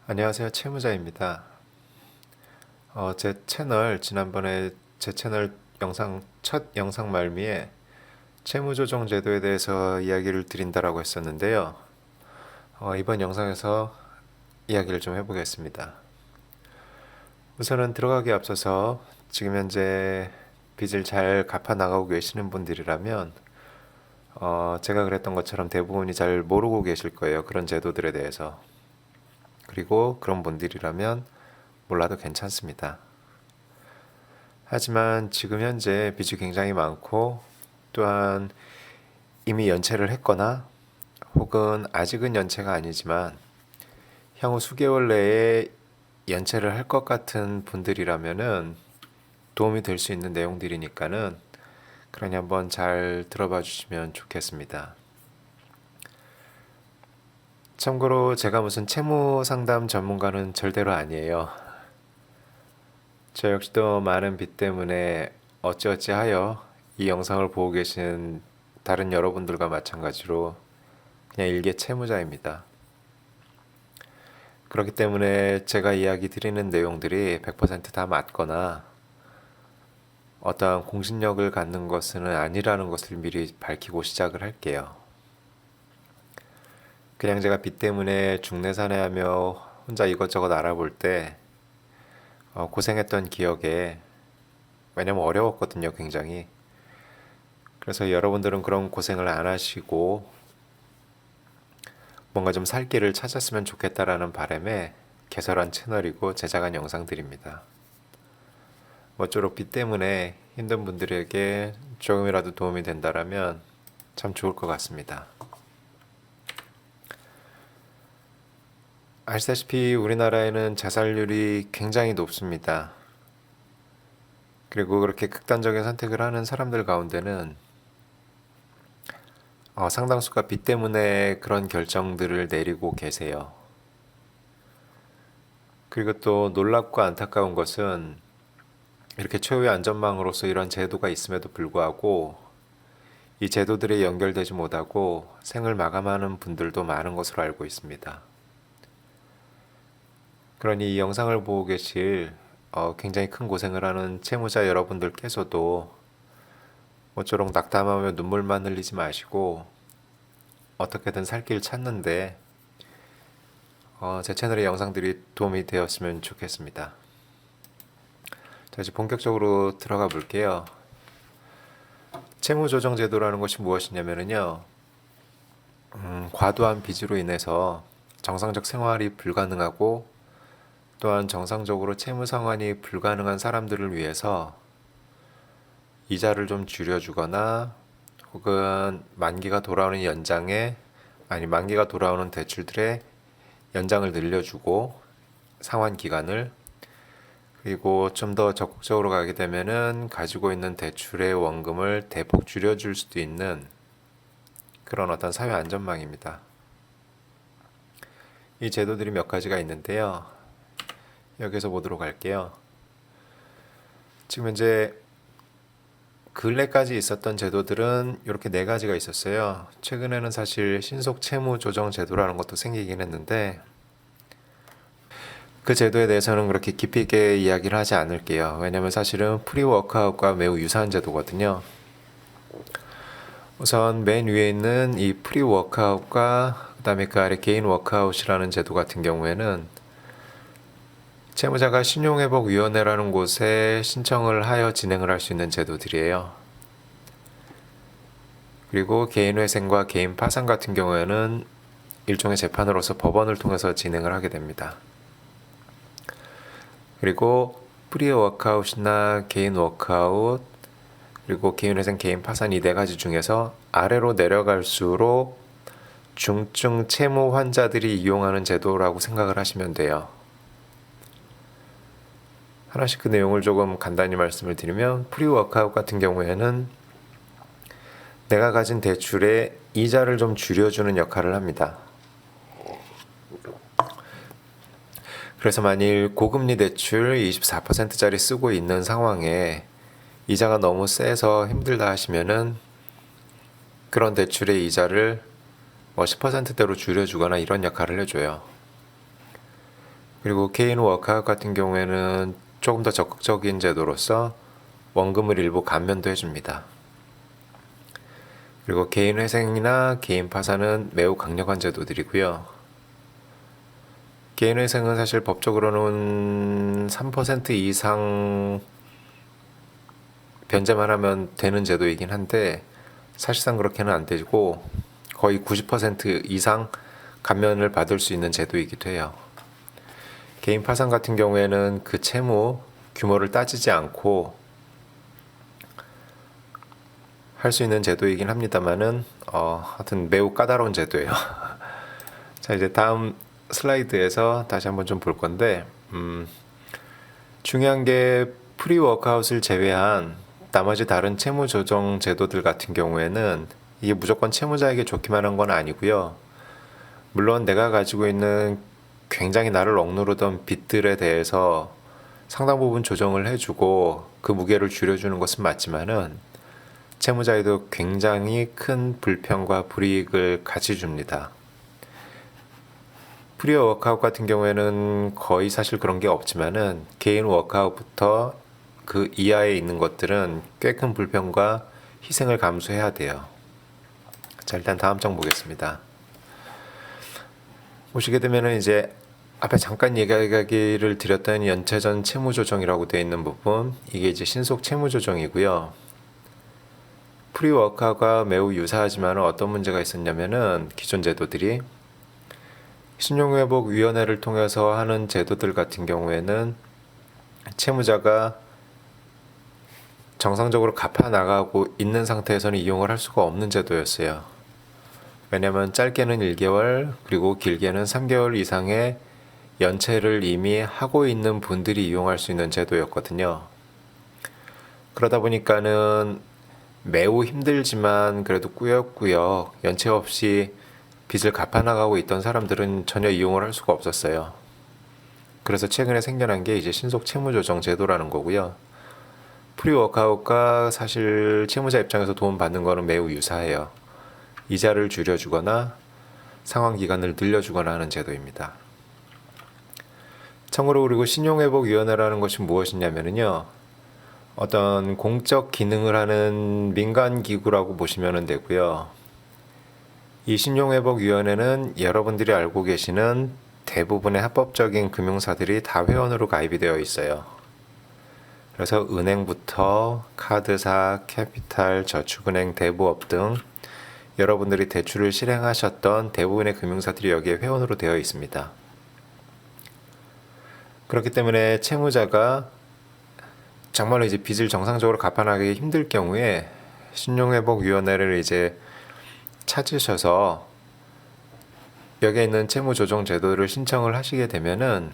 안녕하세요. 채무자입니다. 지난번에 제 채널 첫 영상 말미에 채무조정 제도에 대해서 이야기를 드린다라고 했었는데요. 이번 영상에서 이야기를 좀 해보겠습니다. 우선은 들어가기에 앞서서 지금 현재 빚을 잘 갚아 나가고 계시는 분들이라면 제가 그랬던 것처럼 대부분이 잘 모르고 계실 거예요. 그런 제도들에 대해서. 그리고 그런 분들이라면 몰라도 괜찮습니다. 하지만 지금 현재 빚이 굉장히 많고 또한 이미 연체를 했거나 혹은 아직은 연체가 아니지만 향후 수개월 내에 연체를 할 것 같은 분들이라면은 도움이 될 수 있는 내용들이니까는 그러니 한번 잘 들어봐 주시면 좋겠습니다. 참고로 제가 무슨 채무 상담 전문가는 절대로 아니에요. 저 역시도 많은 빚 때문에 어찌어찌하여 이 영상을 보고 계신 다른 여러분들과 마찬가지로 그냥 일개 채무자입니다. 그렇기 때문에 제가 이야기 드리는 내용들이 100%다 맞거나 어떠한 공신력을 갖는 것은 아니라는 것을 미리 밝히고 시작을 할게요. 그냥 제가 빚 때문에 중내산해하며 혼자 이것저것 알아볼 때 고생했던 기억에, 왜냐면 어려웠거든요, 굉장히. 그래서 여러분들은 그런 고생을 안 하시고 뭔가 좀 살 길을 찾았으면 좋겠다라는 바람에 개설한 채널이고 제작한 영상들입니다. 모쪼록 빚 때문에 힘든 분들에게 조금이라도 도움이 된다라면 참 좋을 것 같습니다. 아시다시피 우리나라에는 자살률이 굉장히 높습니다. 그리고 그렇게 극단적인 선택을 하는 사람들 가운데는 상당수가 빚 때문에 그런 결정들을 내리고 계세요. 그리고 또 놀랍고 안타까운 것은 이렇게 최후의 안전망으로서 이런 제도가 있음에도 불구하고 이 제도들이 연결되지 못하고 생을 마감하는 분들도 많은 것으로 알고 있습니다. 그러니 이 영상을 보고 계실 굉장히 큰 고생을 하는 채무자 여러분들께서도 모쪼록 낙담하며 눈물만 흘리지 마시고 어떻게든 살 길 찾는데 제 채널의 영상들이 도움이 되었으면 좋겠습니다. 자, 이제 본격적으로 들어가 볼게요. 채무조정제도라는 것이 무엇이냐면요, 과도한 빚으로 인해서 정상적 생활이 불가능하고 또한 정상적으로 채무 상환이 불가능한 사람들을 위해서 이자를 좀 줄여주거나 혹은 만기가 돌아오는 만기가 돌아오는 대출들의 연장을 늘려주고 상환 기간을, 그리고 좀 더 적극적으로 가게 되면은 가지고 있는 대출의 원금을 대폭 줄여줄 수도 있는 그런 어떤 사회 안전망입니다. 이 제도들이 몇 가지가 있는데요. 여기서 보도록 할게요. 지금 현재 근래까지 있었던 제도들은 이렇게 네 가지가 있었어요. 최근에는 사실 신속 채무 조정 제도라는 것도 생기긴 했는데 그 제도에 대해서는 그렇게 깊이 있게 이야기를 하지 않을게요. 왜냐면 사실은 프리워크아웃과 매우 유사한 제도거든요. 우선 맨 위에 있는 이 프리워크아웃과 그 다음에 그 아래 개인 워크아웃이라는 제도 같은 경우에는 채무자가 신용회복위원회라는 곳에 신청을 하여 진행을 할 수 있는 제도들이에요. 그리고 개인회생과 개인 파산 같은 경우에는 일종의 재판으로서 법원을 통해서 진행을 하게 됩니다. 그리고 프리 워크아웃이나 개인 워크아웃, 그리고 개인회생, 개인 파산 이 네 가지 중에서 아래로 내려갈수록 중증 채무 환자들이 이용하는 제도라고 생각을 하시면 돼요. 하나씩 그 내용을 조금 간단히 말씀을 드리면, 프리 워크아웃 같은 경우에는 내가 가진 대출의 이자를 좀 줄여주는 역할을 합니다. 그래서 만일 고금리 대출 24%짜리 쓰고 있는 상황에 이자가 너무 세서 힘들다 하시면은 그런 대출의 이자를 10%대로 줄여주거나 이런 역할을 해줘요. 그리고 개인 워크아웃 같은 경우에는 조금 더 적극적인 제도로서 원금을 일부 감면도 해줍니다. 그리고 개인 회생이나 개인 파산은 매우 강력한 제도들이고요. 개인 회생은 사실 법적으로는 3% 이상 변제만 하면 되는 제도이긴 한데 사실상 그렇게는 안 되고 거의 90% 이상 감면을 받을 수 있는 제도이기도 해요. 개인 파산 같은 경우에는 그 채무 규모를 따지지 않고 할 수 있는 제도이긴 합니다만은 하여튼 매우 까다로운 제도예요. 자, 이제 다음 슬라이드에서 다시 한번 좀 볼 건데 중요한 게 프리워크아웃을 제외한 나머지 다른 채무 조정 제도들 같은 경우에는 이게 무조건 채무자에게 좋기만 한 건 아니고요. 물론 내가 가지고 있는 굉장히 나를 억누르던 빚들에 대해서 상당 부분 조정을 해주고 그 무게를 줄여주는 것은 맞지만은 채무자에도 굉장히 큰 불편과 불이익을 같이 줍니다. 프리 워크아웃 같은 경우에는 거의 사실 그런 게 없지만은 개인 워크아웃부터 그 이하에 있는 것들은 꽤 큰 불편과 희생을 감수해야 돼요. 자, 일단 다음 장 보겠습니다. 보시게 되면은 이제 앞에 잠깐 얘기를 드렸던 연체전 채무조정이라고 되어 있는 부분, 이게 이제 신속 채무조정이고요. 프리워크아웃과 매우 유사하지만 어떤 문제가 있었냐면은 기존 제도들이 신용회복위원회를 통해서 하는 제도들 같은 경우에는 채무자가 정상적으로 갚아 나가고 있는 상태에서는 이용을 할 수가 없는 제도였어요. 왜냐하면 짧게는 1개월 그리고 길게는 3개월 이상의 연체를 이미 하고 있는 분들이 이용할 수 있는 제도였거든요. 그러다 보니까는 매우 힘들지만 그래도 꾸역꾸역 연체 없이 빚을 갚아나가고 있던 사람들은 전혀 이용을 할 수가 없었어요. 그래서 최근에 생겨난 게 이제 신속 채무조정 제도라는 거고요. 프리워크아웃과 사실 채무자 입장에서 도움받는 거는 매우 유사해요. 이자를 줄여주거나 상환기간을 늘려주거나 하는 제도입니다. 참고로 그리고 신용회복위원회라는 것이 무엇이냐면요. 어떤 공적 기능을 하는 민간기구라고 보시면 되고요. 이 신용회복위원회는 여러분들이 알고 계시는 대부분의 합법적인 금융사들이 다 회원으로 가입이 되어 있어요. 그래서 은행부터 카드사, 캐피탈, 저축은행, 대부업 등 여러분들이 대출을 실행하셨던 대부분의 금융사들이 여기에 회원으로 되어 있습니다. 그렇기 때문에 채무자가 정말로 이제 빚을 정상적으로 갚아나가기 힘들 경우에 신용회복위원회를 이제 찾으셔서 여기에 있는 채무조정 제도를 신청을 하시게 되면은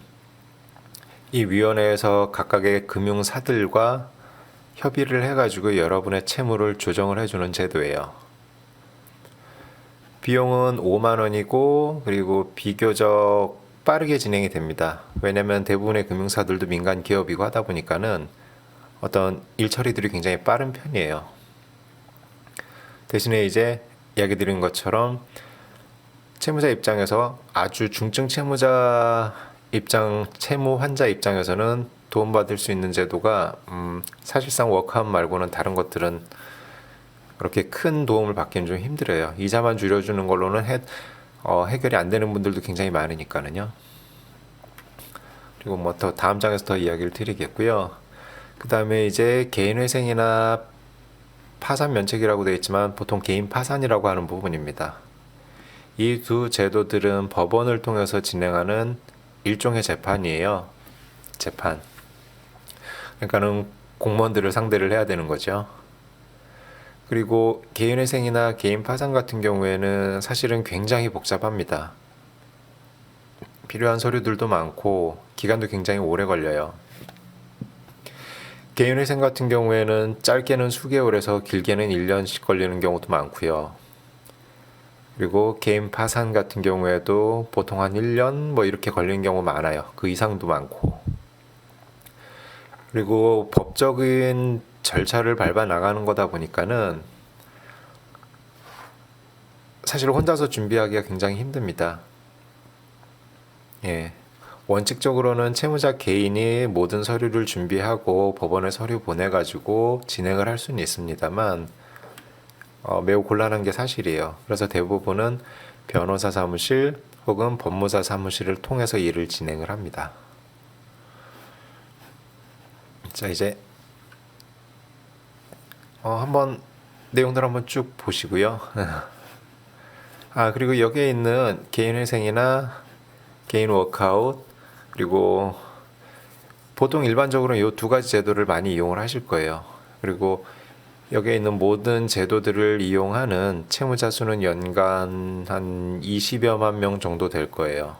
이 위원회에서 각각의 금융사들과 협의를 해가지고 여러분의 채무를 조정을 해주는 제도예요. 비용은 5만 원이고 그리고 비교적 빠르게 진행이 됩니다. 왜냐하면 대부분의 금융사들도 민간 기업이고 하다 보니까는 어떤 일 처리들이 굉장히 빠른 편이에요. 대신에 이제 이야기 드린 것처럼 채무자 입장에서 아주 중증 채무자 입장, 채무 환자 입장에서는 도움받을 수 있는 제도가 사실상 워크아웃 말고는 다른 것들은 그렇게 큰 도움을 받기는 좀 힘들어요. 이자만 줄여주는 걸로는 해결이 안 되는 분들도 굉장히 많으니까는요. 그리고 뭐 더 다음 장에서 더 이야기를 드리겠고요. 그 다음에 이제 개인회생이나 파산 면책이라고 되어 있지만 보통 개인 파산이라고 하는 부분입니다. 이 두 제도들은 법원을 통해서 진행하는 일종의 재판이에요. 재판. 그러니까는 공무원들을 상대를 해야 되는 거죠. 그리고 개인회생이나 개인 파산 같은 경우에는 사실은 굉장히 복잡합니다. 필요한 서류들도 많고 기간도 굉장히 오래 걸려요. 개인회생 같은 경우에는 짧게는 수개월에서 길게는 1년씩 걸리는 경우도 많고요. 그리고 개인 파산 같은 경우에도 보통 한 1년 뭐 이렇게 걸리는 경우 많아요. 그 이상도 많고. 그리고 법적인 절차를 밟아 나가는 거다 보니까는 사실 혼자서 준비하기가 굉장히 힘듭니다. 예. 원칙적으로는 채무자 개인이 모든 서류를 준비하고 법원에 서류 보내가지고 진행을 할 수는 있습니다만 매우 곤란한 게 사실이에요. 그래서 대부분은 변호사 사무실 혹은 법무사 사무실을 통해서 일을 진행을 합니다. 자, 이제 한번 내용들 한번 쭉 보시고요. 그리고 여기에 있는 개인회생이나 개인 워크아웃, 그리고 보통 일반적으로 이 두 가지 제도를 많이 이용을 하실 거예요. 그리고 여기에 있는 모든 제도들을 이용하는 채무자 수는 연간 한 20여만 명 정도 될 거예요.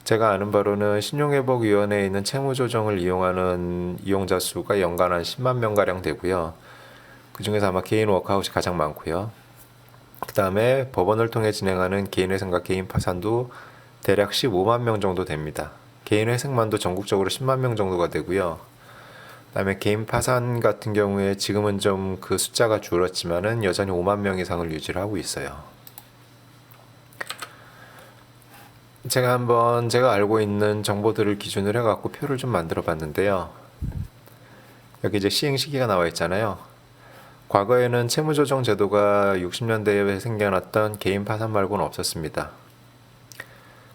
제가 아는 바로는 신용회복위원회에 있는 채무조정을 이용하는 이용자 수가 연간 한 10만 명가량 되고요. 그 중에서 아마 개인 워크아웃이 가장 많고요. 그 다음에 법원을 통해 진행하는 개인회생과 개인 파산도 대략 15만 명 정도 됩니다. 개인회생만도 전국적으로 10만 명 정도가 되고요. 그 다음에 개인 파산 같은 경우에 지금은 좀 그 숫자가 줄었지만은 여전히 5만 명 이상을 유지를 하고 있어요. 제가 알고 있는 정보들을 기준으로 해갖고 표를 좀 만들어 봤는데요. 여기 이제 시행 시기가 나와 있잖아요. 과거에는 채무조정 제도가 60년대에 생겨났던 개인 파산 말고는 없었습니다.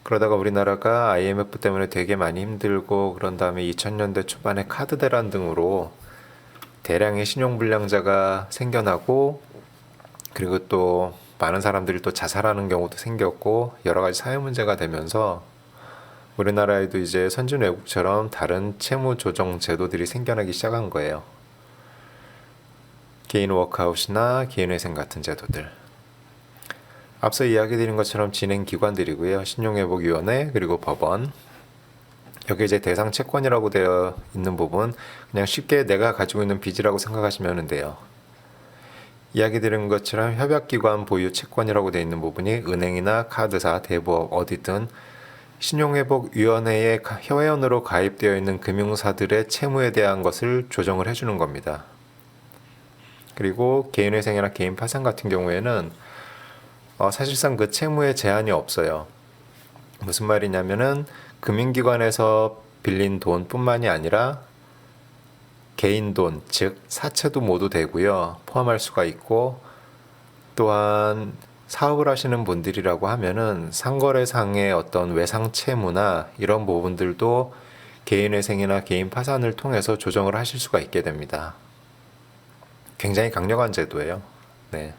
그러다가 우리나라가 IMF 때문에 되게 많이 힘들고 그런 다음에 2000년대 초반에 카드 대란 등으로 대량의 신용불량자가 생겨나고 그리고 또 많은 사람들이 또 자살하는 경우도 생겼고 여러 가지 사회 문제가 되면서 우리나라에도 이제 선진 외국처럼 다른 채무 조정 제도들이 생겨나기 시작한 거예요. 개인 워크아웃이나 개인회생 같은 제도들. 앞서 이야기 드린 것처럼 진행 기관들이고요. 신용회복위원회 그리고 법원. 여기 이제 대상 채권이라고 되어 있는 부분 그냥 쉽게 내가 가지고 있는 빚이라고 생각하시면 돼요. 이야기 드린 것처럼 협약기관 보유 채권이라고 되어 있는 부분이 은행이나 카드사, 대부업 어디든 신용회복위원회에 회원으로 가입되어 있는 금융사들의 채무에 대한 것을 조정을 해주는 겁니다. 그리고 개인회생이나 개인 파산 같은 경우에는 사실상 그 채무에 제한이 없어요. 무슨 말이냐면은 금융기관에서 빌린 돈뿐만이 아니라 개인 돈, 즉 사채도 모두 되고요. 포함할 수가 있고 또한 사업을 하시는 분들이라고 하면은 상거래상의 어떤 외상 채무나 이런 부분들도 개인회생이나 개인 파산을 통해서 조정을 하실 수가 있게 됩니다. 굉장히 강력한 제도예요. 네.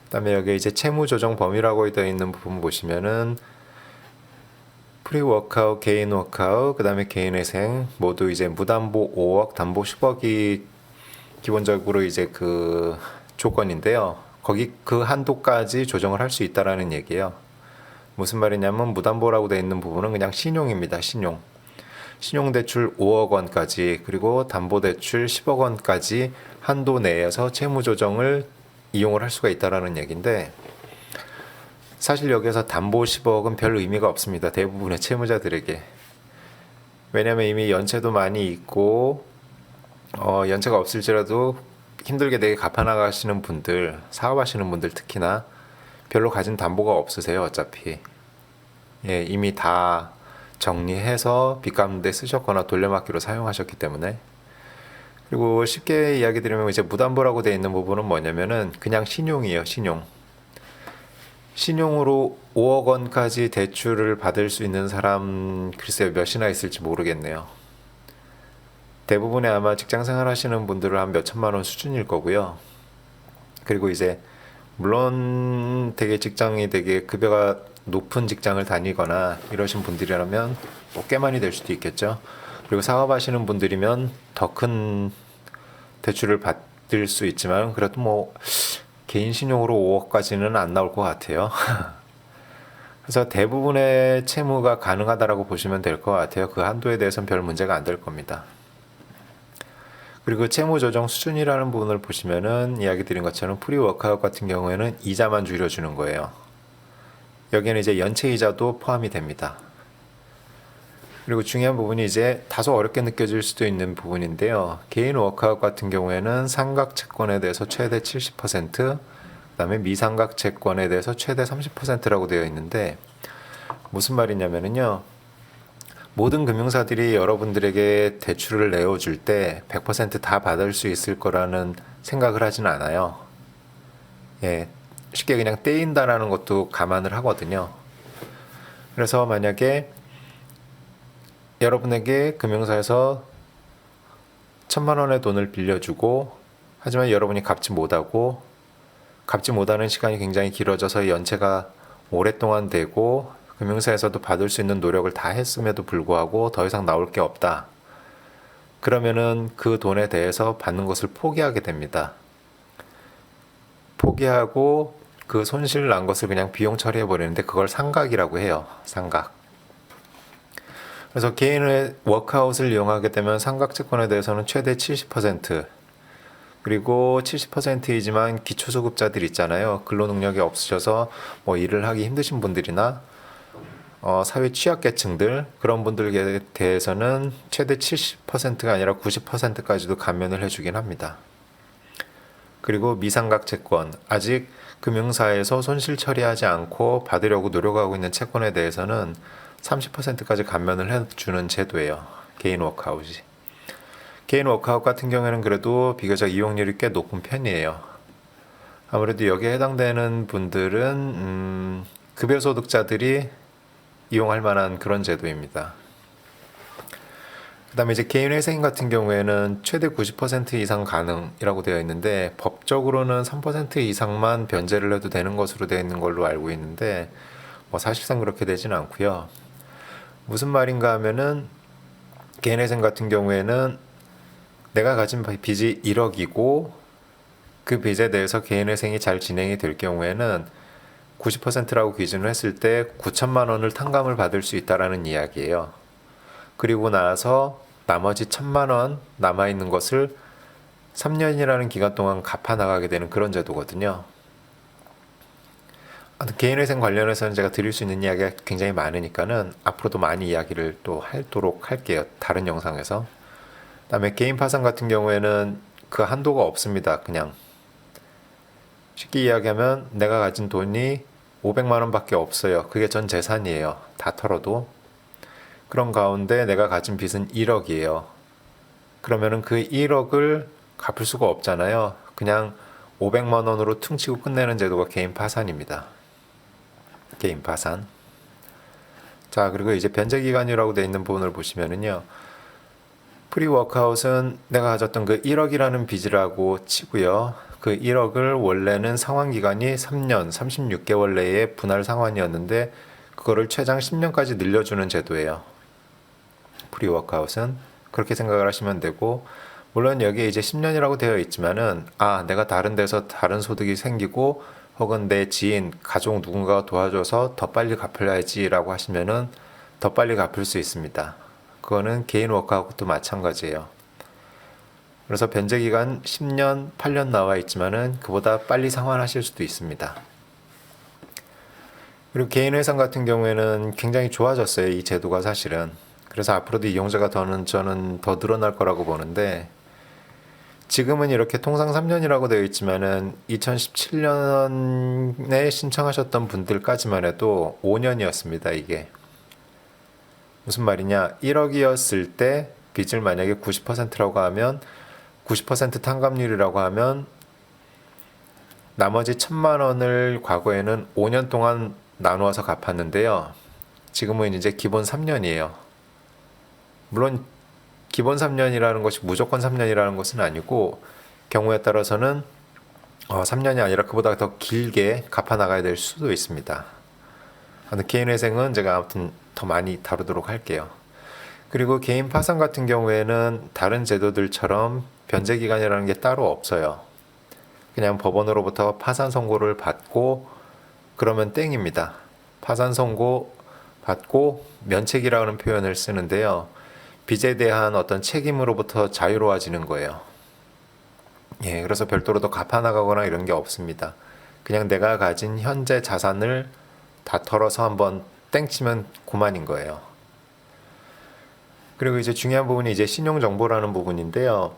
그다음에 여기 이제 채무 조정 범위라고 되어 있는 부분 보시면은 프리 워크아웃, 개인 워크아웃, 그다음에 개인회생 모두 이제 무담보 5억, 담보 10억이 기본적으로 이제 그 조건인데요. 거기 그 한도까지 조정을 할 수 있다라는 얘기예요. 무슨 말이냐면 무담보라고 되어 있는 부분은 그냥 신용입니다. 신용대출 5억 원까지 그리고 담보대출 10억 원까지 한도 내에서 채무조정을 이용을 할 수가 있다라는 얘기인데 사실 여기서 담보 10억은 별 의미가 없습니다. 대부분의 채무자들에게. 왜냐하면 이미 연체도 많이 있고 연체가 없을지라도 힘들게 되게 갚아나가시는 분들, 사업하시는 분들 특히나 별로 가진 담보가 없으세요. 어차피. 예, 이미 다 정리해서 빚 갚는 데 쓰셨거나 돌려막기로 사용하셨기 때문에. 그리고 쉽게 이야기 드리면 이제 무담보라고 되어 있는 부분은 뭐냐면은 그냥 신용이에요. 신용으로 5억 원까지 대출을 받을 수 있는 사람 글쎄요 몇이나 있을지 모르겠네요. 대부분의 아마 직장생활 하시는 분들은 한 몇천만 원 수준일 거고요. 그리고 이제 물론 되게 직장이 되게 급여가 높은 직장을 다니거나 이러신 분들이라면 뭐 꽤 많이 될 수도 있겠죠. 그리고 사업하시는 분들이면 더 큰 대출을 받을 수 있지만 그래도 뭐 개인 신용으로 5억까지는 안 나올 것 같아요. 그래서 대부분의 채무가 가능하다라고 보시면 될 것 같아요. 그 한도에 대해서는 별 문제가 안 될 겁니다. 그리고 채무 조정 수준이라는 부분을 보시면은 이야기 드린 것처럼 프리 워크아웃 같은 경우에는 이자만 줄여주는 거예요. 여기에는 이제 연체 이자도 포함이 됩니다. 그리고 중요한 부분이 이제 다소 어렵게 느껴질 수도 있는 부분인데요. 개인 워크아웃 같은 경우에는 상각 채권에 대해서 최대 70%, 그다음에 미상각 채권에 대해서 최대 30%라고 되어 있는데 무슨 말이냐면요. 모든 금융사들이 여러분들에게 대출을 내어줄 때 100%다 받을 수 있을 거라는 생각을 하진 않아요. 예, 쉽게 그냥 떼인다라는 것도 감안을 하거든요. 그래서 만약에 여러분에게 금융사에서 1,000만 원의 돈을 빌려주고, 하지만 여러분이 갚지 못하는 시간이 굉장히 길어져서 연체가 오랫동안 되고 금융사에서도 받을 수 있는 노력을 다 했음에도 불구하고 더 이상 나올 게 없다. 그러면은 그 돈에 대해서 받는 것을 포기하게 됩니다. 포기하고 그 손실 난 것을 그냥 비용 처리해 버리는데 그걸 상각이라고 해요. 상각. 그래서 개인의 워크아웃을 이용하게 되면 상각채권에 대해서는 최대 70%, 그리고 70%이지만 기초소득자들 있잖아요. 근로능력이 없으셔서 뭐 일을 하기 힘드신 분들이나 사회 취약계층들, 그런 분들에 대해서는 최대 70%가 아니라 90%까지도 감면을 해주긴 합니다. 그리고 미상각 채권, 아직 금융사에서 손실 처리하지 않고 받으려고 노력하고 있는 채권에 대해서는 30%까지 감면을 해주는 제도예요. 개인 워크아웃이. 개인 워크아웃 같은 경우에는 그래도 비교적 이용률이 꽤 높은 편이에요. 아무래도 여기에 해당되는 분들은 급여소득자들이 이용할 만한 그런 제도입니다. 그 다음에 이제 개인회생 같은 경우에는 최대 90% 이상 가능이라고 되어 있는데, 법적으로는 3% 이상만 변제를 해도 되는 것으로 되어 있는 걸로 알고 있는데, 사실상 그렇게 되지는 않고요. 무슨 말인가 하면은, 개인회생 같은 경우에는 내가 가진 빚이 1억이고 그 빚에 대해서 개인회생이 잘 진행이 될 경우에는 90%라고 기준을 했을 때 9천만 원을 탕감을 받을 수 있다라는 이야기예요. 그리고 나서 나머지 1,000만 원 남아있는 것을 3년이라는 기간 동안 갚아 나가게 되는 그런 제도거든요. 개인회생 관련해서는 제가 드릴 수 있는 이야기가 굉장히 많으니까는 앞으로도 많이 이야기를 또 하도록 할게요. 다른 영상에서. 그다음에 개인 파산 같은 경우에는 그 한도가 없습니다. 그냥 쉽게 이야기하면 내가 가진 돈이 500만 원밖에 없어요. 그게 전 재산이에요. 다 털어도. 그런 가운데 내가 가진 빚은 1억이에요. 그러면은 그 1억을 갚을 수가 없잖아요. 그냥 500만 원으로 퉁치고 끝내는 제도가 개인 파산입니다. 개인 파산. 자, 그리고 이제 변제기간이라고 되어 있는 부분을 보시면은요. 프리워크아웃은 내가 가졌던 그 1억이라는 빚이라고 치고요. 그 1억을 원래는 상환기간이 3년, 36개월 내에 분할 상환이었는데 그거를 최장 10년까지 늘려주는 제도예요. 프리워크아웃은 그렇게 생각을 하시면 되고, 물론 여기에 이제 10년이라고 되어 있지만은 내가 다른 데서 다른 소득이 생기고 혹은 내 지인, 가족 누군가가 도와줘서 더 빨리 갚아야지라고 하시면은 더 빨리 갚을 수 있습니다. 그거는 개인 워크아웃도 마찬가지예요. 그래서 변제기간 10년, 8년 나와 있지만은 그보다 빨리 상환하실 수도 있습니다. 그리고 개인회생 같은 경우에는 굉장히 좋아졌어요. 이 제도가 사실은. 그래서 앞으로도 이용자가 저는 더 늘어날 거라고 보는데, 지금은 이렇게 통상 3년이라고 되어 있지만은 2017년에 신청하셨던 분들까지만 해도 5년이었습니다. 이게. 무슨 말이냐? 1억이었을 때 빚을 만약에 90%라고 하면 90% 탕감률이라고 하면 나머지 1,000만 원을 과거에는 5년 동안 나누어서 갚았는데요. 지금은 이제 기본 3년이에요. 물론 기본 3년이라는 것이 무조건 3년이라는 것은 아니고 경우에 따라서는 3년이 아니라 그보다 더 길게 갚아 나가야 될 수도 있습니다. 개인회생은 제가 아무튼 더 많이 다루도록 할게요. 그리고 개인 파산 같은 경우에는 다른 제도들처럼 변제기간이라는 게 따로 없어요. 그냥 법원으로부터 파산 선고를 받고 그러면 땡입니다. 파산 선고 받고 면책이라는 표현을 쓰는데요. 빚에 대한 어떤 책임으로부터 자유로워지는 거예요. 그래서 별도로 더 갚아나가거나 이런 게 없습니다. 그냥 내가 가진 현재 자산을 다 털어서 한번 땡치면 그만인 거예요. 그리고 이제 중요한 부분이 이제 신용정보라는 부분인데요.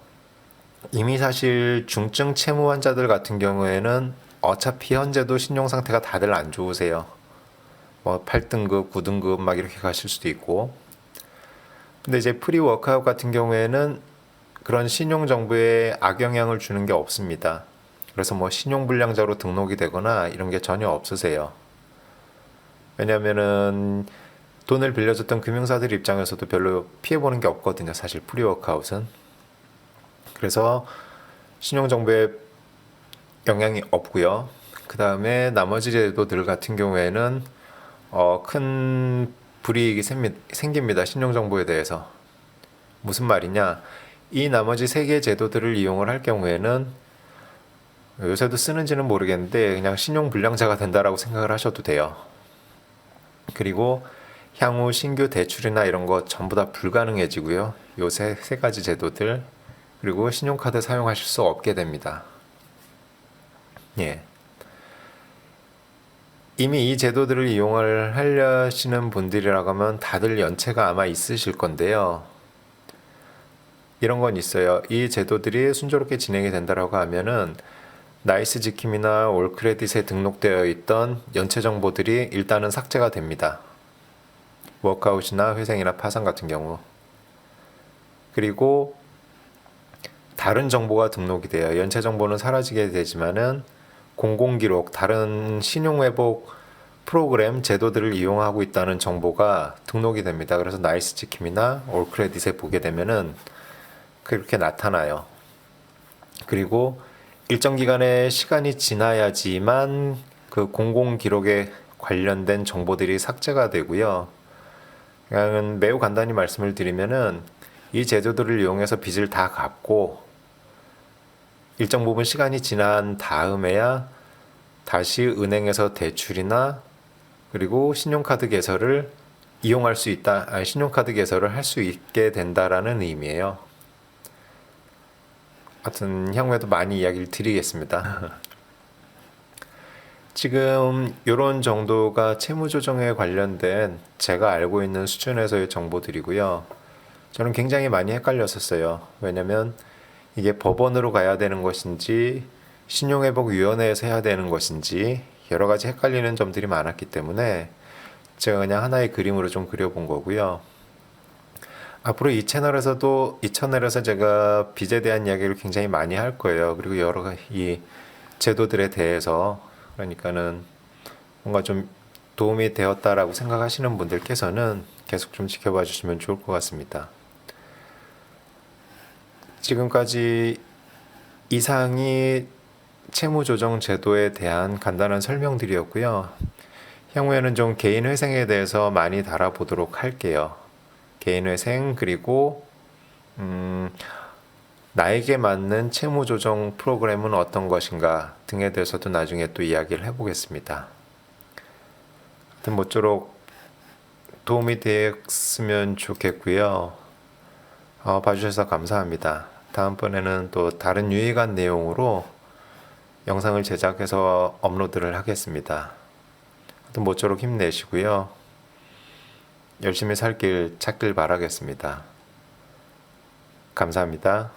이미 사실 중증 채무 환자들 같은 경우에는 어차피 현재도 신용 상태가 다들 안 좋으세요. 뭐 8등급, 9등급 막 이렇게 가실 수도 있고. 근데 이제 프리워크아웃 같은 경우에는 그런 신용정보에 악영향을 주는 게 없습니다. 그래서 뭐 신용불량자로 등록이 되거나 이런 게 전혀 없으세요. 왜냐면은 돈을 빌려줬던 금융사들 입장에서도 별로 피해보는 게 없거든요. 사실 프리워크아웃은. 그래서 신용정보에 영향이 없고요. 그 다음에 나머지 제도들 같은 경우에는 큰 불이익이 생깁니다. 신용정보에 대해서. 무슨 말이냐? 이 나머지 세 개 제도들을 이용을 할 경우에는 요새도 쓰는지는 모르겠는데 그냥 신용불량자가 된다라고 생각을 하셔도 돼요. 그리고 향후 신규 대출이나 이런 거 전부 다 불가능해지고요. 요새 세 가지 제도들 그리고 신용카드 사용하실 수 없게 됩니다. 예. 이미 이 제도들을 이용을 하려시는 분들이라고 하면 다들 연체가 아마 있으실 건데요. 이런 건 있어요. 이 제도들이 순조롭게 진행이 된다라고 하면은 나이스 지킴이나 올크레딧에 등록되어 있던 연체 정보들이 일단은 삭제가 됩니다. 워크아웃이나 회생이나 파산 같은 경우. 그리고 다른 정보가 등록이 돼요. 연체 정보는 사라지게 되지만은 공공기록, 다른 신용회복 프로그램, 제도들을 이용하고 있다는 정보가 등록이 됩니다. 그래서 나이스 지킴이나 올크레딧에 보게 되면은 그렇게 나타나요. 그리고 일정 기간의 시간이 지나야지만 그 공공기록에 관련된 정보들이 삭제가 되고요. 그냥 매우 간단히 말씀을 드리면은 이 제도들을 이용해서 빚을 다 갚고 일정 부분 시간이 지난 다음에야 다시 은행에서 대출이나 그리고 신용카드 개설을 이용할 수 있다, 신용카드 개설을 할 수 있게 된다라는 의미예요. 하여튼 향후에도 많이 이야기를 드리겠습니다. 지금 이런 정도가 채무조정에 관련된 제가 알고 있는 수준에서의 정보들이고요. 저는 굉장히 많이 헷갈렸었어요. 왜냐면 이게 법원으로 가야 되는 것인지 신용회복위원회에서 해야 되는 것인지 여러 가지 헷갈리는 점들이 많았기 때문에 제가 그냥 하나의 그림으로 좀 그려본 거고요. 앞으로 이 채널에서 제가 빚에 대한 이야기를 굉장히 많이 할 거예요. 그리고 여러 가지 제도들에 대해서, 그러니까는 뭔가 좀 도움이 되었다라고 생각하시는 분들께서는 계속 좀 지켜봐 주시면 좋을 것 같습니다. 지금까지 이상이 채무조정 제도에 대한 간단한 설명들이었고요. 향후에는 좀 개인회생에 대해서 많이 다뤄보도록 할게요. 개인회생, 그리고 나에게 맞는 채무조정 프로그램은 어떤 것인가 등에 대해서도 나중에 또 이야기를 해보겠습니다. 하여튼 모쪼록 도움이 되었으면 좋겠고요. 봐주셔서 감사합니다. 다음번에는 또 다른 유익한 내용으로 영상을 제작해서 업로드를 하겠습니다. 하여튼 모쪼록 힘내시고요. 열심히 살 길 찾길 바라겠습니다. 감사합니다.